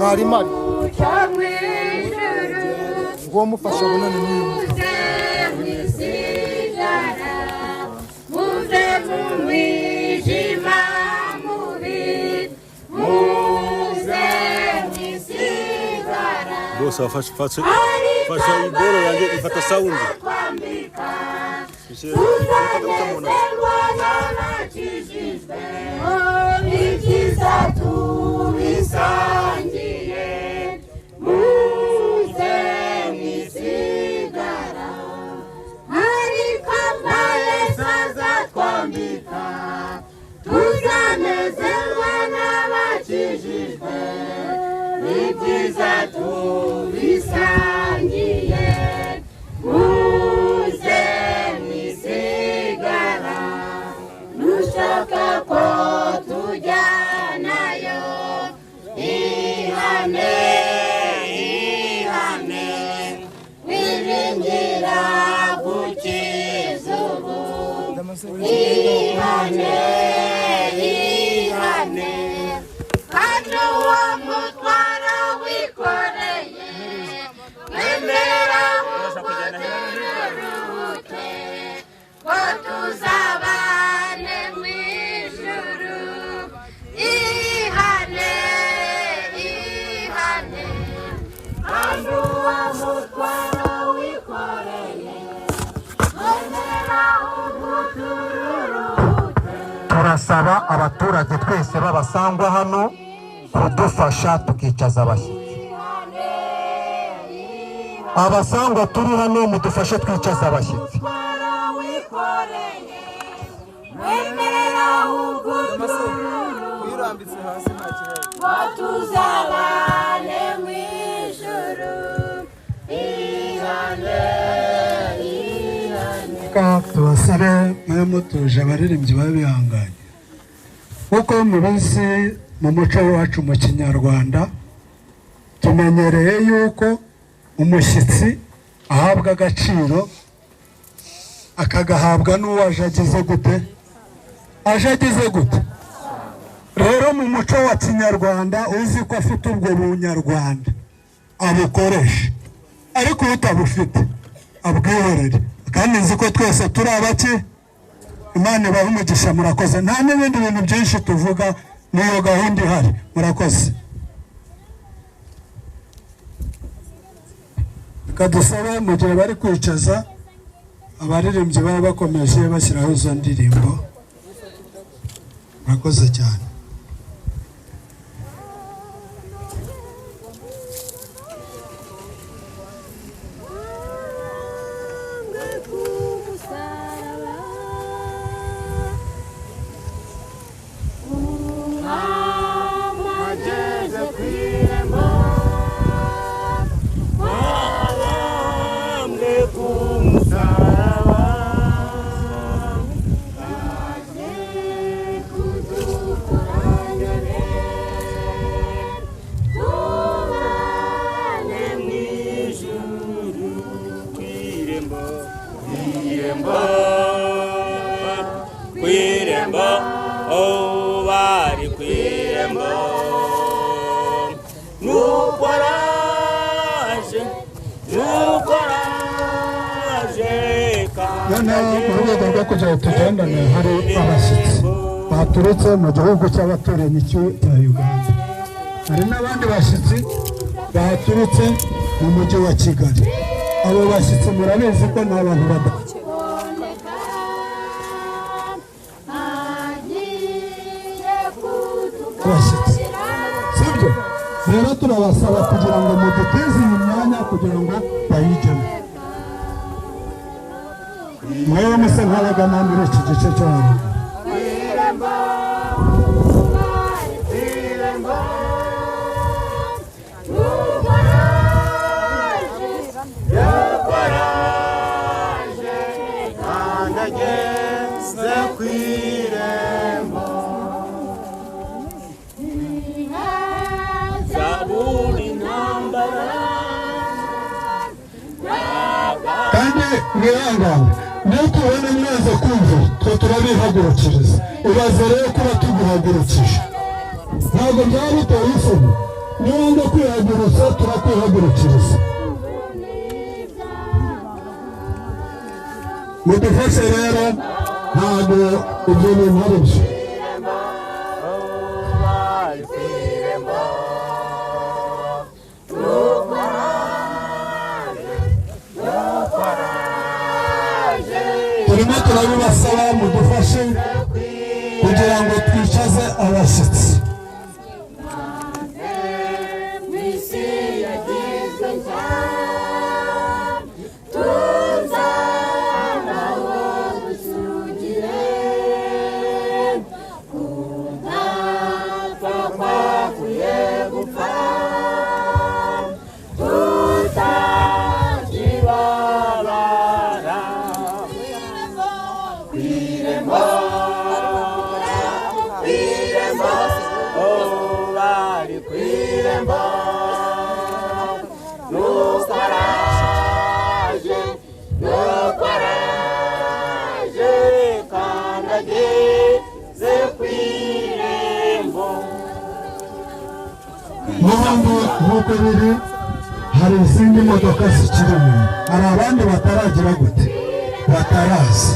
mwarimu ari ngo mufasha bunane n'uyu bose fasha iboro yanjye ifata sound turasaba abaturage twese babasangwa hano kudufasha tukicaza abashyitsi. Abasangwa turi hano mudufashe twicaza abashyitsi. tubasire mwe mutuje abaririmbyi babihanganye kuko mubizi mu muco wacu mu Kinyarwanda tumenyereye yuko umushyitsi ahabwa agaciro akagahabwa n'uwaje agize gute rero mu muco wa Kinyarwanda uzi ko afite ubwo bunyarwanda abukoresha ariko utabufite abwihorere kandi nzi ko twese turi abake Imana ibahe umugisha murakoze nta n'ibindi bintu byinshi tuvuga niyo gahunda ihari murakoze kadusaba mu gihe bari kwicaza abaririmbyi baba bakomeje bashyiraho izo ndirimbo murakoze cyane kugira tugendane hari abashyitsi baturutse mu gihugu cy'abaturanyi cya Uganda hari n'abandi bashyitsi baturutse mu mujyi wa Kigali abo bashyitsi murabizi ko n'abantu bashyitsi sibyo rero turabasaba kugira ngo muduteze iyi myanya kugira ngo bayijyemo mwewe musa nk'abagana muri iki gice cyo haruguru kandi mwihangane nuko ubona mwaza kumva twe turabihagurukiriza ubaze rero kuba tuguhagurukije ntabwo byaba biteye isomo niwanga kwihagurutsa turakwihagurukiriza. Mudufashe rero ntabwo ibyo bintu ari byo. Turimo turabibasaba mudufashe kugira ngo twicaze abashyitsi. N'ubundi nk'uko biri hari izindi modoka zikiri inyuma, hari abandi bataragira gute batarazi.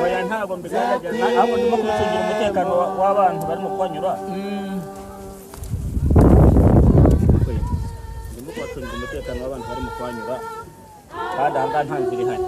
Oya ntabwo mbigaragaza ahubwo ndimo kubicungira umutekano w'abantu barimo kuhanyura. Ndimo kubacungira umutekano w'abantu barimo kuhanyura kandi aha ngaha nta nzira ihari.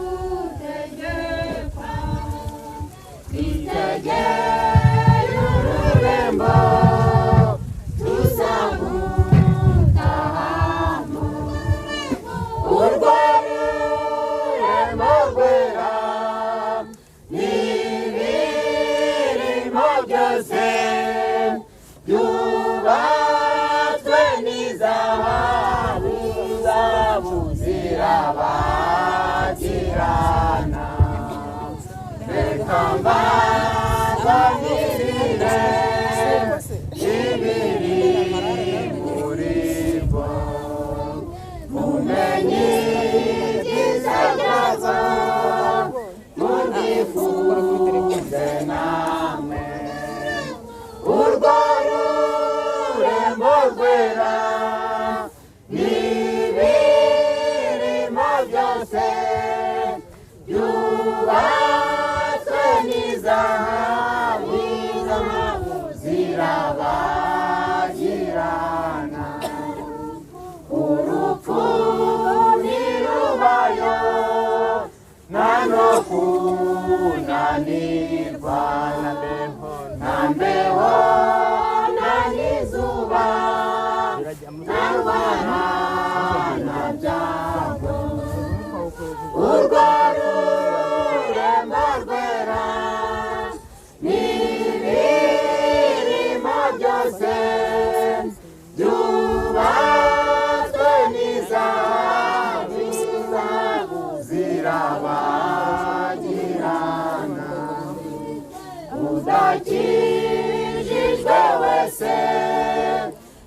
Udakijijwe wese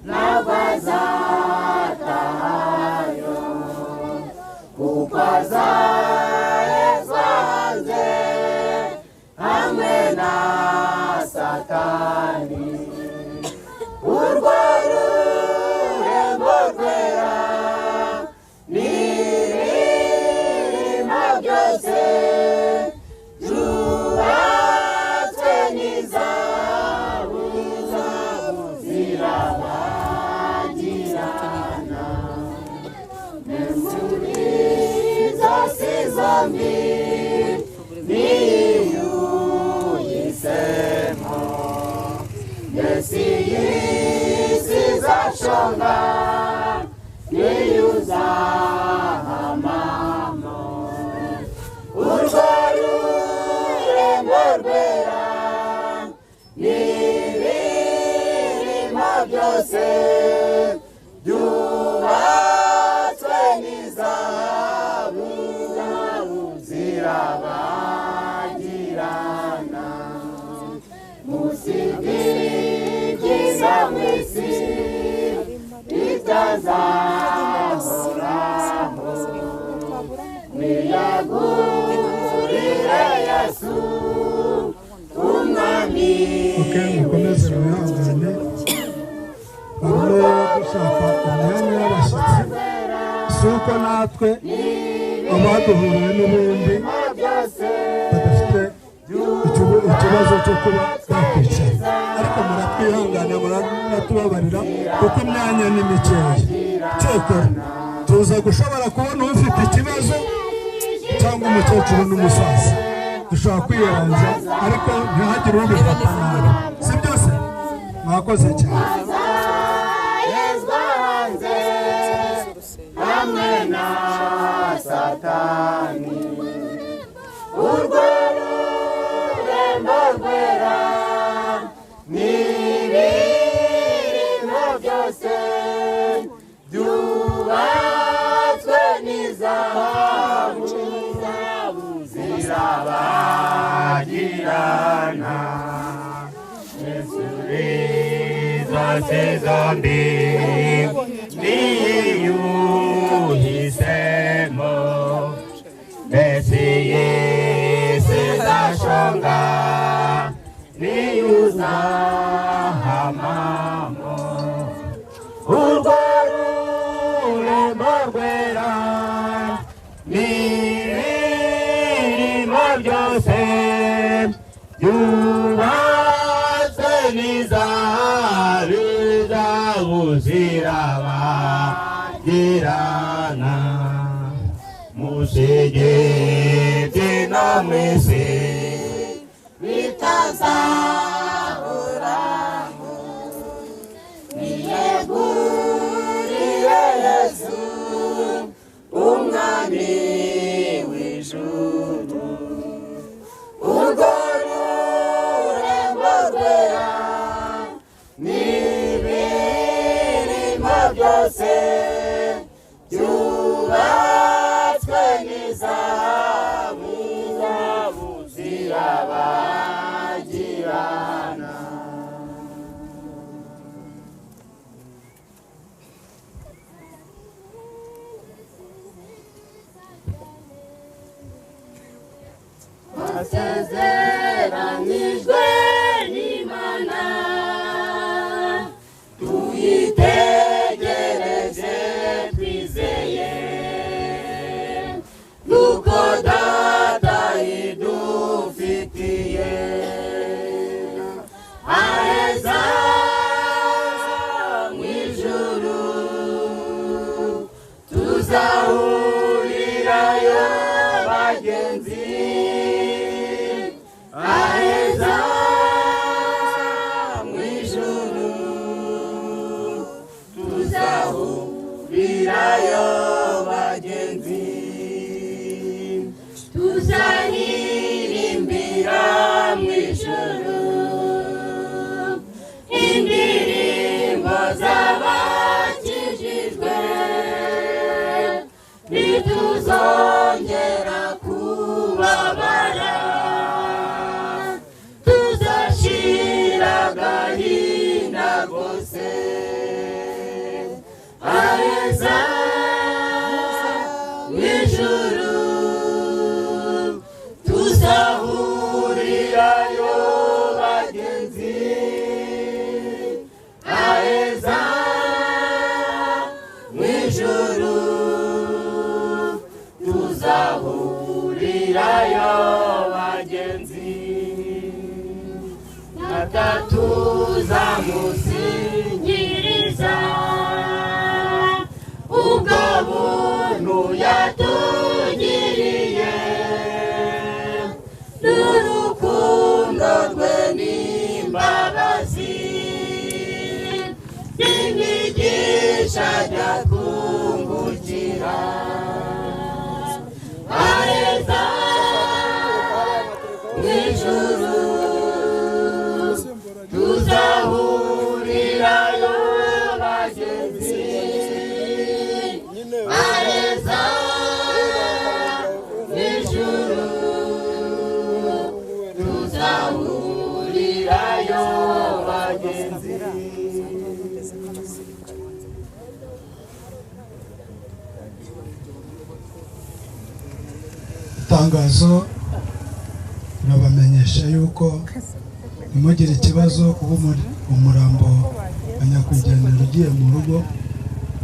ntabwo azatahayo kuko azahezwa hanze hamwe na Satani. Urwo rurembo rwera n'ibirimo byose urwo rurembo rwera n'ibirimo byose byubatswe n'izahabu zirabagirana. Musigikiza mw'isi yuko natwe abaduhuriye n'ubundi badafite ikibazo cyo kuba bakwicara, ariko muratwihangana muratubabarira kuko imyanya ni mikeya. Cyokora tuza gushobora kubona ufite ikibazo cyangwa umukecuru n'umusaza, dushobora kwiyeranza ariko ntihagire ubifata nabi, si byose. Mwakoze cyane. hamwe na Satani urwo rurembo rwera n'ibirimo byose byubatswe n'izahabu zirabagirana zose zombi niyuhisemo mbese Yesu zashonga niyuzahamamo urwo rurembo rwera n'ibirimo byose byubatswe n'izahabu zirabagirana musigiti no mw'isi bitazahoraho niyeguriye Yesu umwami w'ijuru urwo rurembo rwera n'ibirimo byose byubatswe n'izahabu zirabagirana wasezeranijwe n'Imana tuyitegereje twizeye nuko data idufitiye aheza mw'ijuru tuzahurirayo bagenzi aheza mw'ijuru tuzahurirayo bagenzi tuzaririmbira mw'ijuru indirimbo z'abakijijwe ntituzongera kubabara tuzashira agahinda rwose aheza mw'ijuru tuzahurirayo bagenzi aheza mw'ijuru tuzahurirayo bagenzi natatuzamusingiriza ubwo buntu yatugiriye n'urukundo rwe n'imbabazi n'imigisha ajya kungukira aheza mw'ijuru tuzahurirayo bagenzi aheza mw'ijuru tuzahurirayo bagenzi itangazo turabamenyesha yuko nimugire ikibazo kuba umurambo wa nyakwigendera ugiye mu rugo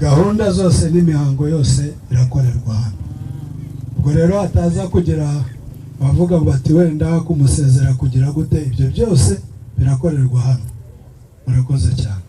gahunda zose n'imihango yose irakorerwa hano. Ubwo rero hataza kugira bavuga ngo ati wenda kumusezera kugira gute, ibyo byose birakorerwa hano. Murakoze cyane.